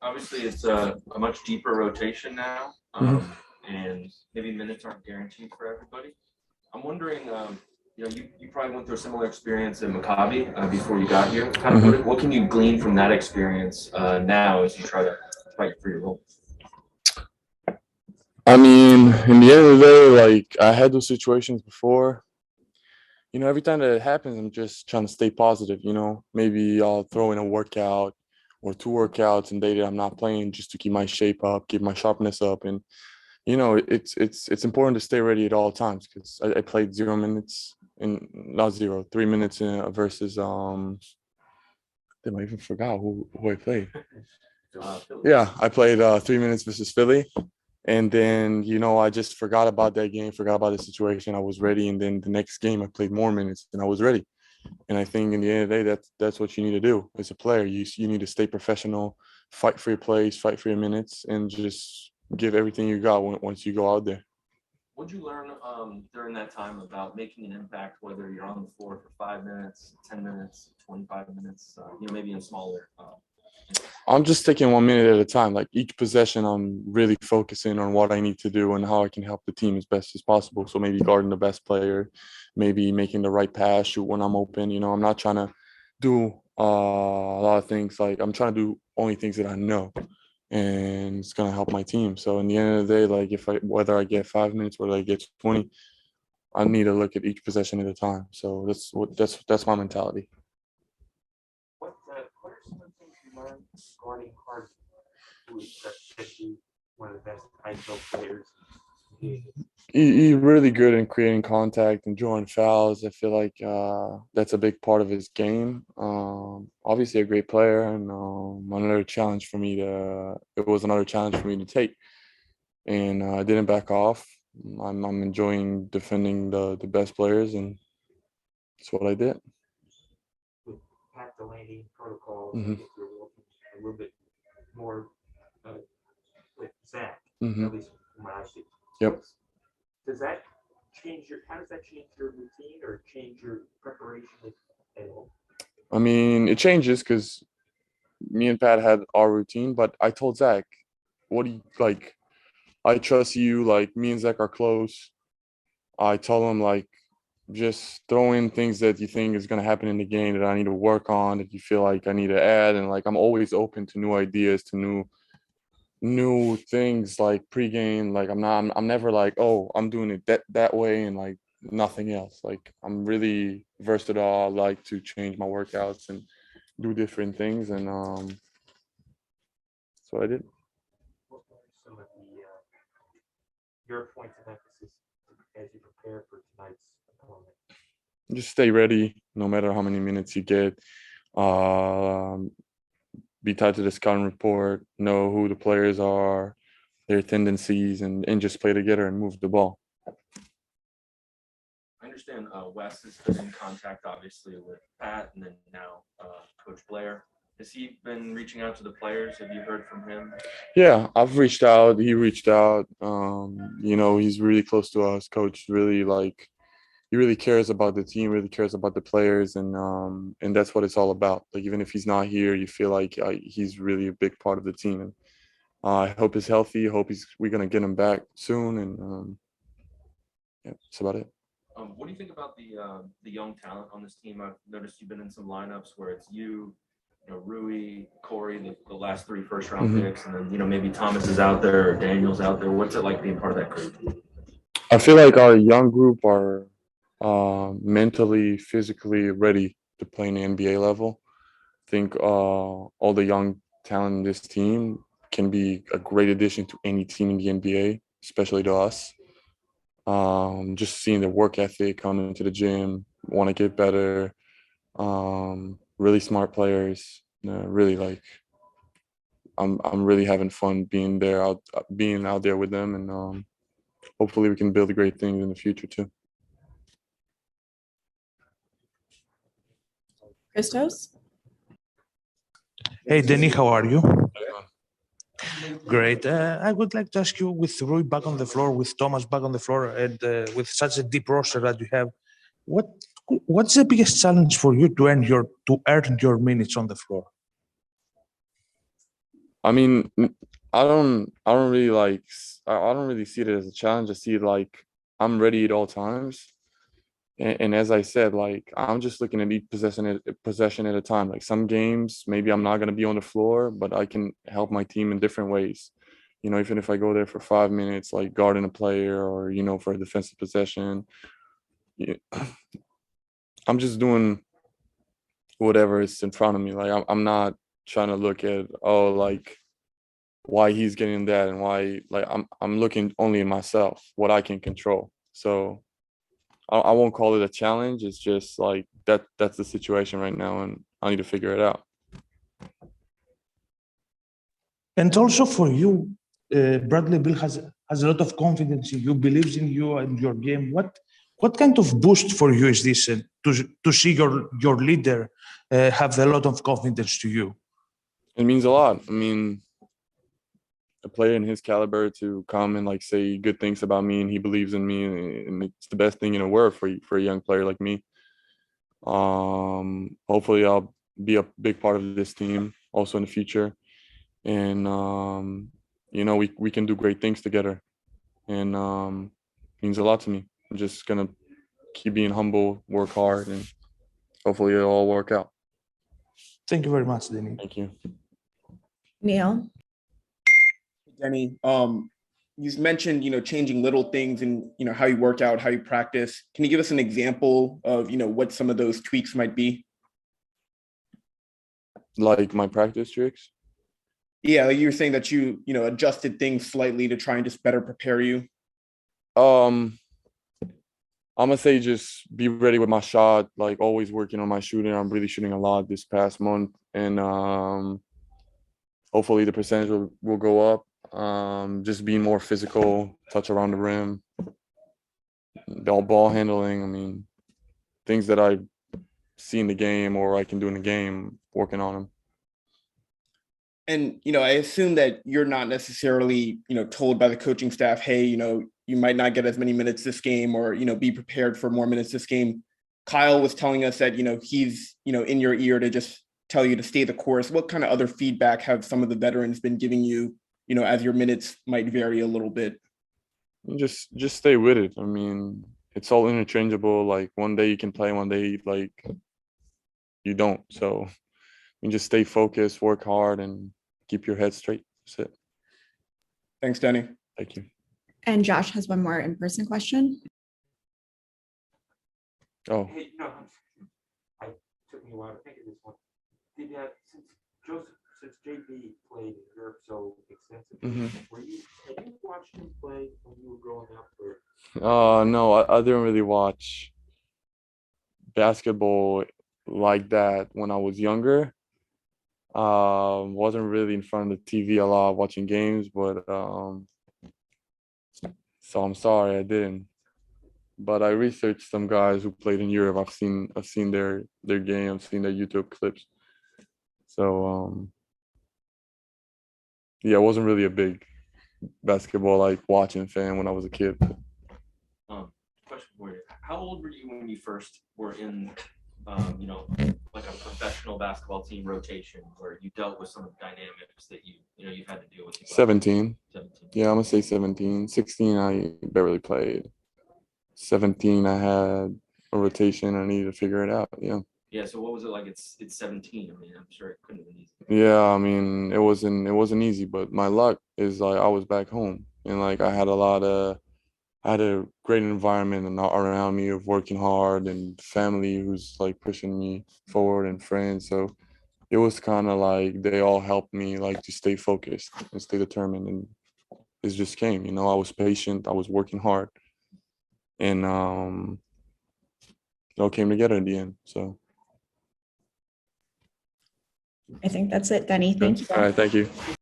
Obviously, it's a much deeper rotation now, Mhm. and maybe minutes aren't guaranteed for everybody. I'm wondering, you probably went through a similar experience in Maccabi before you got here. Kind of Mhm. what can you glean from that experience now as you try to fight for your role? I mean, in the end of the day, like I had those situations before. Every time that it happens, I'm just trying to stay positive. Maybe I'll throw in a workout or two workouts and day that I'm not playing just to keep my shape up, keep my sharpness up, and it's important to stay ready at all times because I played 0 minutes in not zero, 3 minutes in versus I even forgot who I played. Yeah, I played 3 minutes versus Philly. And then, I just forgot about that game, forgot about the situation. I was ready. And then the next game, I played more minutes and I was ready. And I think in the end of the day, that's what you need to do as a player. You need to stay professional, fight for your plays, fight for your minutes, and just give everything you got once you go out there. What'd you learn during that time about making an impact, whether you're on the floor for 5 minutes, 10 minutes, 25 minutes, maybe in smaller? I'm just taking 1 minute at a time. Like each possession, I'm really focusing on what I need to do and how I can help the team as best as possible. So maybe guarding the best player, maybe making the right pass, shoot when I'm open. I'm not trying to do a lot of things. Like I'm trying to do only things that I know, and it's gonna help my team. So in the end of the day, like whether I get 5 minutes, whether I get 20, I need to look at each possession at a time. So that's my mentality. What are some of the things you learned guarding Harden, who is especially one of the best ISO players? He's really good in creating contact and drawing fouls. I feel like that's a big part of his game. Obviously, a great player, and it was another challenge for me to take, and I didn't back off. I'm enjoying defending the best players, and that's what I did. With Pat Delaney protocols, Hmm. you're working a little bit more uh, with Zach, Hmm. at least from what I see. Yep. Does that how does that change your routine or change your preparation at all? I mean, it changes because me and Pat had our routine, but I told Zach, "What do you like? I trust you. Like me and Zach are close." I told him like just throw in things that you think is going to happen in the game that I need to work on, that you feel like I need to add, and like I'm always open to new ideas, to new things like pregame. Like I'm never like, oh, I'm doing it that way and like nothing else. Like I'm really versatile. I like to change my workouts and do different things, and so I did. What are some of your points of emphasis as you prepare for tonight's opponent? Just stay ready, no matter how many minutes you get. Um, be tied to the scouting report, know who the players are, their tendencies, and just play together and move the ball. I understand Wes has been in contact, obviously, with Pat and then now Coach Blair. Has he been reaching out to the players? Have you heard from him? Yeah, I've reached out. He reached out. He's really close to us. Coach really he really cares about the team, really cares about the players, and that's what it's all about. Like even if he's not here, you feel like he's really a big part of the team. And I hope he's healthy. I hope we're gonna get him back soon. And yeah, that's about it. What do you think about the young talent on this team? I've noticed you've been in some lineups where it's Rui, Corey, the last three first round Hmm. picks, and then maybe Thomas is out there or Daniel's out there. What's it like being part of that group? I feel like our young group are mentally, physically ready to play in the NBA level. I think all the young talent in this team can be a great addition to any team in the NBA, especially to us. Just seeing the work ethic, coming to the gym, want to get better, really smart players. Really like I'm really having fun being out there with them, and hopefully we can build great things in the future too. Christos? Hey, Deni, how are you? Great. I would like to ask you, with Rui back on the floor, with Thomas back on the floor, and with such a deep roster that you have, what what's the biggest challenge for you to earn your minutes on the floor? I mean, I don't really I don't really see it as a challenge. I see it like I'm ready at all times. And as I said, like I'm just looking at each possession at a time. Like some games, maybe I'm not gonna be on the floor, but I can help my team in different ways. You know, even if I go there for 5 minutes, like guarding a player or, you know, for a defensive possession, yeah, I'm just doing whatever is in front of me. Like I'm not trying to look at, oh, like why he's getting that and why, like I'm looking only at myself, what I can control. So I won't call it a challenge. It's just like that's the situation right now, and I need to figure it out. And also for you, Bradley Bill has a lot of confidence in you, believes in you and your game. What kind of boost for you is this to see your leader have a lot of confidence to you? It means a lot. I mean, a player in his caliber to come and like say good things about me, and he believes in me, and it's the best thing in the world for a young player like me. Hopefully I'll be a big part of this team also in the future, and you know, we can do great things together, and means a lot to me. I'm just gonna keep being humble, work hard, and hopefully it'll all work out. Thank you very much, Deni. Thank you. Neil? Deni, you mentioned, changing little things and, how you work out, how you practice. Can you give us an example of, what some of those tweaks might be? Like my practice tricks. Yeah, like you were saying that you adjusted things slightly to try and just better prepare you. I'm gonna say just be ready with my shot, like always working on my shooting. I'm really shooting a lot this past month, and hopefully the percentage will go up. Just being more physical, touch around the rim, ball handling. I mean, things that I see in the game or I can do in the game, working on them. And, I assume that you're not necessarily, told by the coaching staff, hey, you might not get as many minutes this game, or, be prepared for more minutes this game. Kyle was telling us that, he's, in your ear to just tell you to stay the course. What kind of other feedback have some of the veterans been giving you, as your minutes might vary a little bit? Just stay with it. I mean, it's all interchangeable. Like one day you can play, one day like you don't. So you just stay focused, work hard, and keep your head straight. That's it. Thanks, Deni. Thank you. And Josh has one more in-person question. Oh, Hey, I took me a while to think of this one. Did since JB played in Europe so extensively, had you watched him play when you were growing up? Or? no, I didn't really watch basketball like that when I was younger. Wasn't really in front of the TV a lot watching games, but so I'm sorry I didn't. But I researched some guys who played in Europe. I've seen their game. I've seen their YouTube clips. So yeah, I wasn't really a big basketball like watching fan when I was a kid. Question for you: how old were you when you first were in, like a professional basketball team rotation, where you dealt with some of the dynamics that you've had to deal with? 17. 17. Yeah, I'm gonna say 17. 16, I barely played. 17, I had a rotation. I needed to figure it out. Yeah. Yeah. So what was it like? It's 17. I mean, I'm sure it couldn't have been easy. Yeah, I mean, it wasn't easy, but my luck is like I was back home, and like I had a great environment and around me of working hard, and family who's like pushing me forward, and friends. So it was kind of like they all helped me like to stay focused and stay determined, and it just came. I was patient, I was working hard, and it all came together in the end. So I think that's it, Deni. Thank you. all right, thank you.